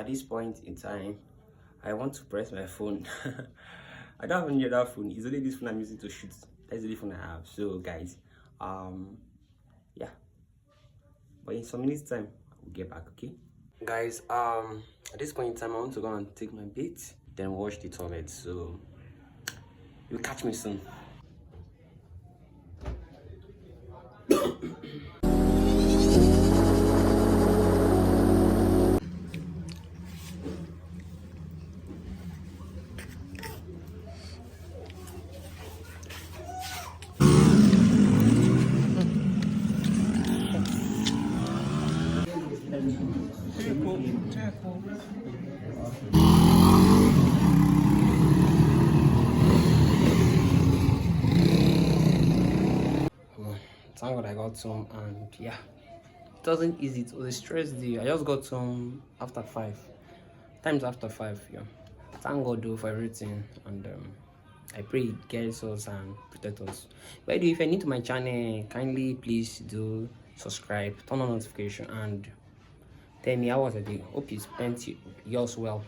at this point in time, I want to press my phone. I don't have any other phone. It's only this phone I'm using to shoot. That's the only phone I have. So guys, yeah. But in some minutes time, we'll get back, okay? Guys, at this point in time, I want to go and take my bait, then wash the toilet. So you'll catch me soon. Thank God I got some, and yeah, it wasn't easy. It was a stress day. I just got some after 5 times after 5. Yeah, thank God though for everything, and I pray it guides us and protect us. By the way, if you're new to my channel, kindly please do subscribe, turn on notification, and tell me how was the day. Hope you spent yours well.